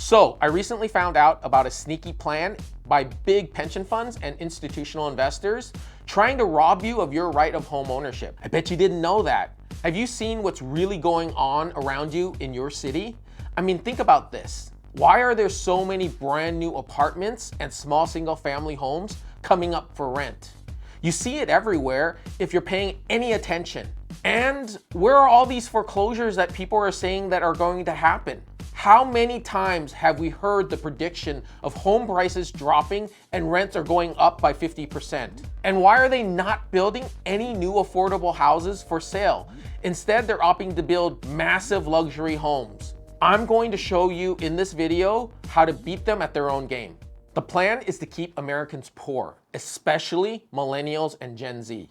So I recently found out about a sneaky plan by big pension funds and institutional investors trying to rob you of your right of home ownership. I bet you didn't know that. Have you seen what's really going on around you in your city? I mean, think about this. Why are there so many brand new apartments and small single family homes coming up for rent? You see it everywhere if you're paying any attention. And where are all these foreclosures that people are saying that are going to happen? How many times have we heard the prediction of home prices dropping and rents are going up by 50%? And why are they not building any new affordable houses for sale? Instead, they're opting to build massive luxury homes. I'm going to show you in this video how to beat them at their own game. The plan is to keep Americans poor, especially millennials and Gen Z.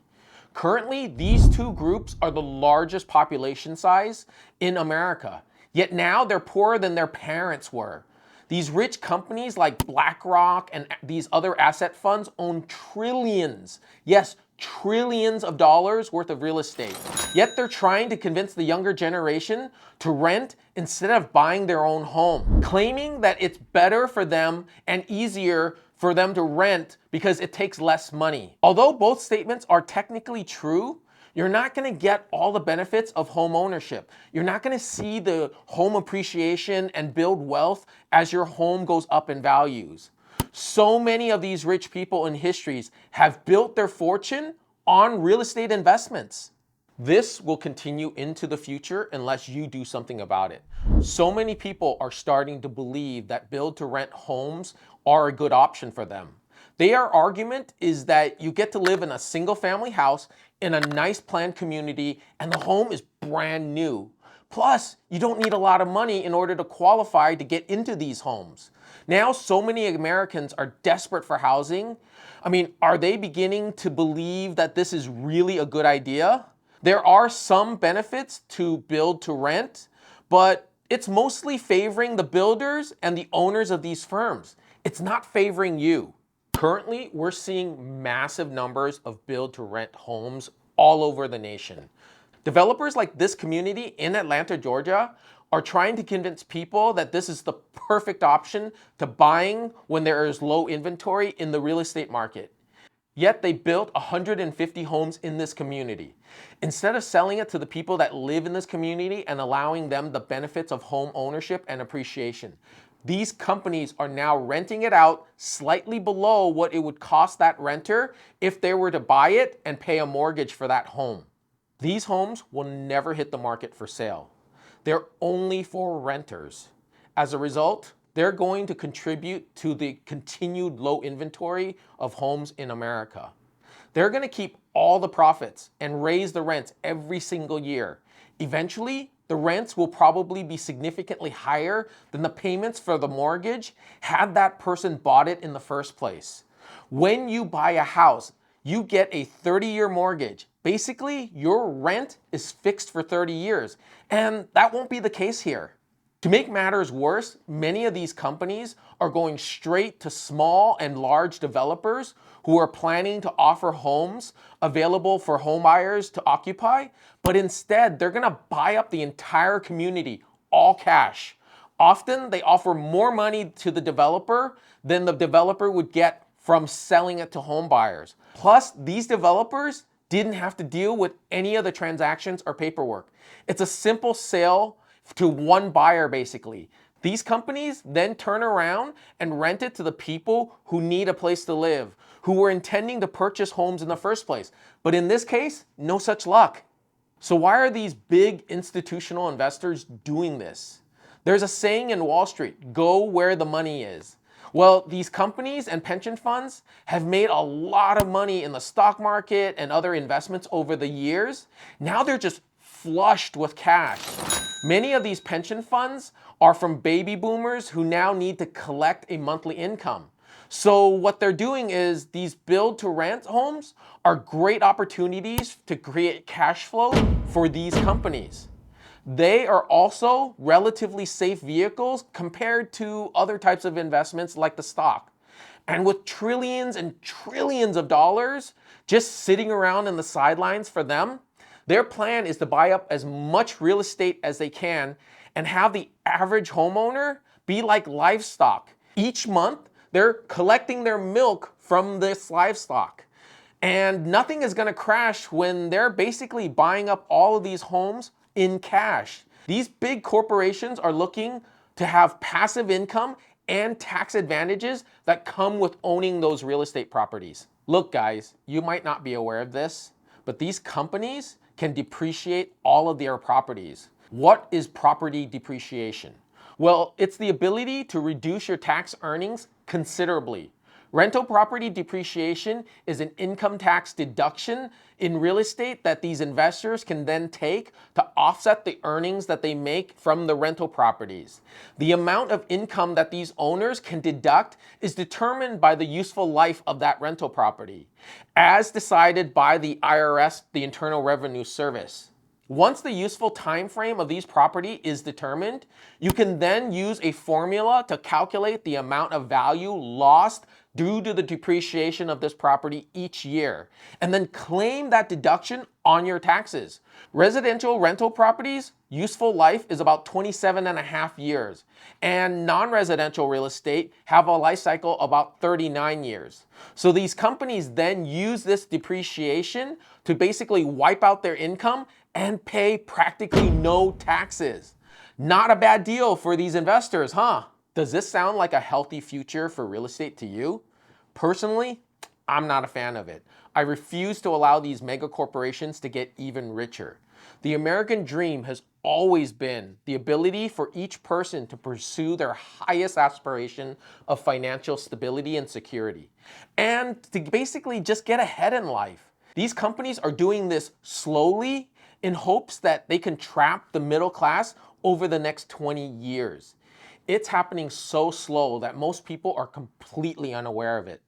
Currently, these two groups are the largest population size in America. Yet now they're poorer than their parents were. These rich companies like BlackRock and these other asset funds own trillions, yes, trillions of dollars worth of real estate. Yet they're trying to convince the younger generation to rent instead of buying their own home, claiming that it's better for them and easier for them to rent because it takes less money. Although both statements are technically true, you're not going to get all the benefits of home ownership. You're not going to see the home appreciation and build wealth as your home goes up in values. So many of these rich people in histories have built their fortune on real estate investments. This will continue into the future unless you do something about it. So many people are starting to believe that build-to-rent homes are a good option for them. Their argument is that you get to live in a single-family house in a nice planned community and the home is brand new. Plus, you don't need a lot of money in order to qualify to get into these homes. Now, so many Americans are desperate for housing. I mean, are they beginning to believe that this is really a good idea? There are some benefits to build to rent, but it's mostly favoring the builders and the owners of these firms. It's not favoring you. Currently, we're seeing massive numbers of build-to-rent homes all over the nation. Developers like this community in Atlanta, Georgia, are trying to convince people that this is the perfect option to buying when there is low inventory in the real estate market. Yet they built 150 homes in this community. Instead of selling it to the people that live in this community and allowing them the benefits of home ownership and appreciation, these companies are now renting it out slightly below what it would cost that renter if they were to buy it and pay a mortgage for that home. These homes will never hit the market for sale. They're only for renters. As a result, they're going to contribute to the continued low inventory of homes in America. They're going to keep all the profits and raise the rents every single year. Eventually, the rents will probably be significantly higher than the payments for the mortgage had that person bought it in the first place. When you buy a house, you get a 30-year mortgage. Basically, your rent is fixed for 30 years, and that won't be the case here. To make matters worse, many of these companies are going straight to small and large developers who are planning to offer homes available for home buyers to occupy, but instead they're going to buy up the entire community, all cash. Often they offer more money to the developer than the developer would get from selling it to home buyers. Plus, these developers didn't have to deal with any of the transactions or paperwork. It's a simple sale to one buyer, basically. These companies then turn around and rent it to the people who need a place to live, who were intending to purchase homes in the first place. But in this case, no such luck. So why are these big institutional investors doing this? There's a saying in Wall Street, go where the money is. Well, these companies and pension funds have made a lot of money in the stock market and other investments over the years. Now they're just flushed with cash. Many of these pension funds are from baby boomers who now need to collect a monthly income. So what they're doing is these build-to-rent homes are great opportunities to create cash flow for these companies. They are also relatively safe vehicles compared to other types of investments like the stock. And with trillions and trillions of dollars just sitting around in the sidelines for them, their plan is to buy up as much real estate as they can and have the average homeowner be like livestock. Each month, they're collecting their milk from this livestock. And nothing is gonna crash when they're basically buying up all of these homes in cash. These big corporations are looking to have passive income and tax advantages that come with owning those real estate properties. Look, guys, you might not be aware of this, but these companies can depreciate all of their properties. What is property depreciation? Well, it's the ability to reduce your tax earnings considerably. Rental property depreciation is an income tax deduction in real estate that these investors can then take to offset the earnings that they make from the rental properties. The amount of income that these owners can deduct is determined by the useful life of that rental property, as decided by the IRS, the Internal Revenue Service. Once the useful time frame of these property is determined, you can then use a formula to calculate the amount of value lost due to the depreciation of this property each year, and then claim that deduction on your taxes. Residential rental properties, useful life is about 27 and a half years, and non-residential real estate have a life cycle about 39 years. So these companies then use this depreciation to basically wipe out their income and pay practically no taxes. Not a bad deal for these investors, huh? Does this sound like a healthy future for real estate to you? Personally, I'm not a fan of it. I refuse to allow these mega corporations to get even richer. The American dream has always been the ability for each person to pursue their highest aspiration of financial stability and security, and to basically just get ahead in life. These companies are doing this slowly in hopes that they can trap the middle class over the next 20 years. It's happening so slow that most people are completely unaware of it.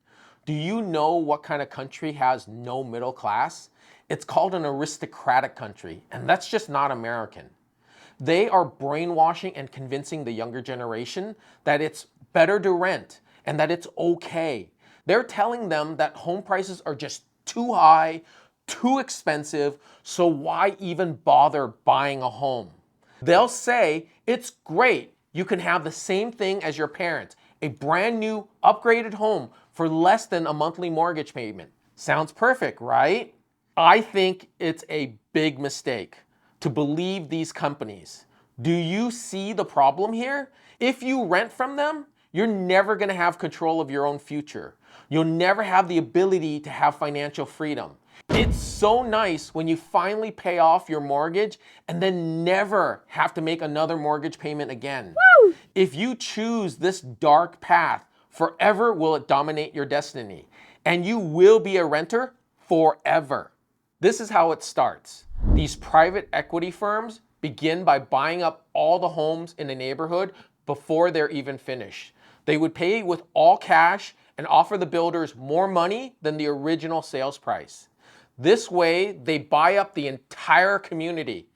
Do you know what kind of country has no middle class? It's called an aristocratic country, and that's just not American. They are brainwashing and convincing the younger generation that it's better to rent and that it's okay. They're telling them that home prices are just too high, too expensive, so why even bother buying a home? They'll say, it's great, you can have the same thing as your parents, a brand new upgraded home for less than a monthly mortgage payment. Sounds perfect, right? I think it's a big mistake to believe these companies. Do you see the problem here? If you rent from them, you're never gonna have control of your own future. You'll never have the ability to have financial freedom. It's so nice when you finally pay off your mortgage and then never have to make another mortgage payment again. Woo! If you choose this dark path, forever will it dominate your destiny, and you will be a renter forever. This is how it starts. These private equity firms begin by buying up all the homes in a neighborhood before they're even finished. They would pay with all cash and offer the builders more money than the original sales price. This way, they buy up the entire community.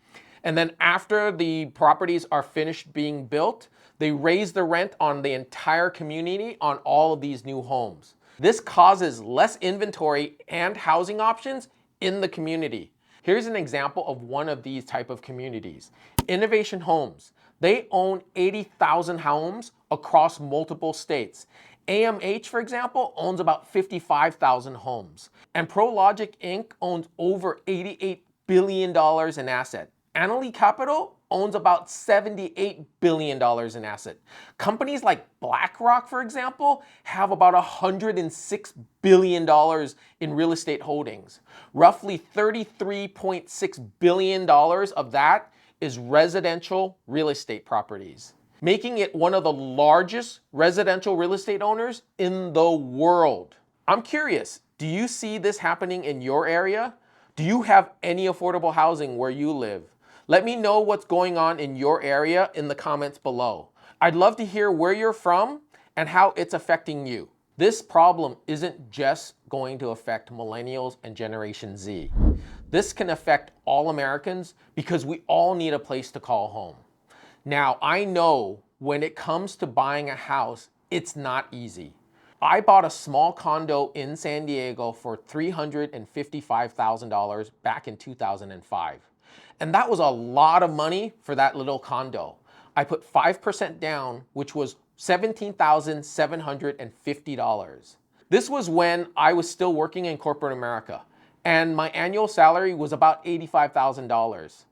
And then after the properties are finished being built, they raise the rent on the entire community on all of these new homes. This causes less inventory and housing options in the community. Here's an example of one of these type of communities. Innovation Homes. They own 80,000 homes across multiple states. AMH, for example, owns about 55,000 homes. And ProLogic Inc. owns over $88 billion in asset. Annaly Capital owns about $78 billion in asset. Companies like BlackRock, for example, have about $106 billion in real estate holdings. Roughly $33.6 billion of that is residential real estate properties, making it one of the largest residential real estate owners in the world. I'm curious, do you see this happening in your area? Do you have any affordable housing where you live? Let me know what's going on in your area in the comments below. I'd love to hear where you're from and how it's affecting you. This problem isn't just going to affect millennials and Generation Z. This can affect all Americans because we all need a place to call home. Now, I know when it comes to buying a house, it's not easy. I bought a small condo in San Diego for $355,000 back in 2005. And that was a lot of money for that little condo. I put 5% down, which was $17,750. This was when I was still working in corporate America, and my annual salary was about $85,000.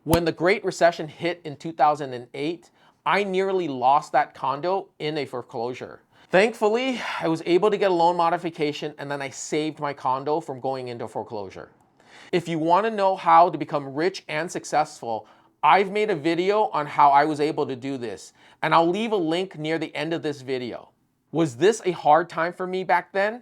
When the Great Recession hit in 2008, I nearly lost that condo in a foreclosure. Thankfully, I was able to get a loan modification, and then I saved my condo from going into foreclosure. If you want to know how to become rich and successful, I've made a video on how I was able to do this, and I'll leave a link near the end of this video. Was this a hard time for me back then?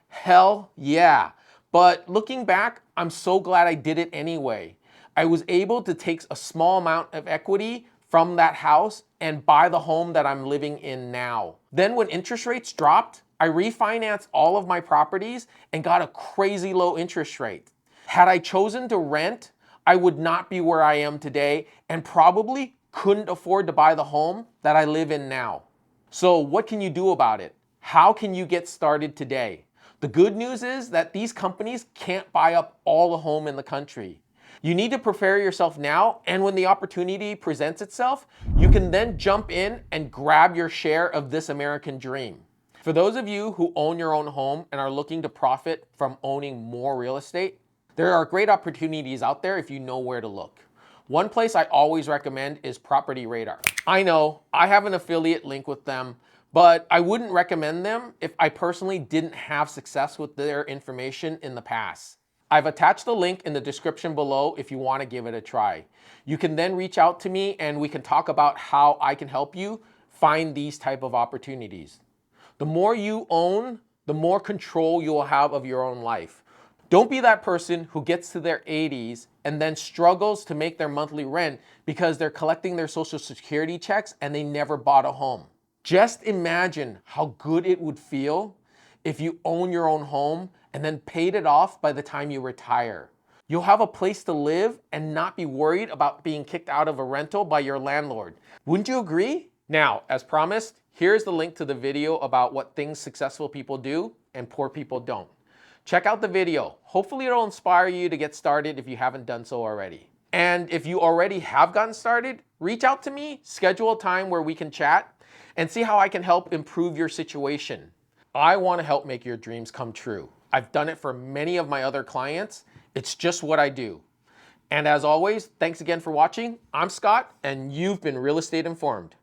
Hell yeah. But looking back, I'm so glad I did it anyway. I was able to take a small amount of equity from that house and buy the home that I'm living in now. Then when interest rates dropped, I refinanced all of my properties and got a crazy low interest rate. Had I chosen to rent, I would not be where I am today and probably couldn't afford to buy the home that I live in now. So what can you do about it? How can you get started today? The good news is that these companies can't buy up all the home in the country. You need to prepare yourself now, and when the opportunity presents itself, you can then jump in and grab your share of this American dream. For those of you who own your own home and are looking to profit from owning more real estate, there are great opportunities out there if you know where to look. One place I always recommend is Property Radar. I know I have an affiliate link with them, but I wouldn't recommend them if I personally didn't have success with their information in the past. I've attached the link in the description below if you want to give it a try. You can then reach out to me and we can talk about how I can help you find these type of opportunities. The more you own, the more control you will have of your own life. Don't be that person who gets to their 80s and then struggles to make their monthly rent because they're collecting their Social Security checks and they never bought a home. Just imagine how good it would feel if you own your own home and then paid it off by the time you retire. You'll have a place to live and not be worried about being kicked out of a rental by your landlord. Wouldn't you agree? Now, as promised, here's the link to the video about what things successful people do and poor people don't. Check out the video. Hopefully it'll inspire you to get started if you haven't done so already. And if you already have gotten started, reach out to me, schedule a time where we can chat, and see how I can help improve your situation. I want to help make your dreams come true. I've done it for many of my other clients. It's just what I do. And as always, thanks again for watching. I'm Scott, and you've been Real Estate Informed.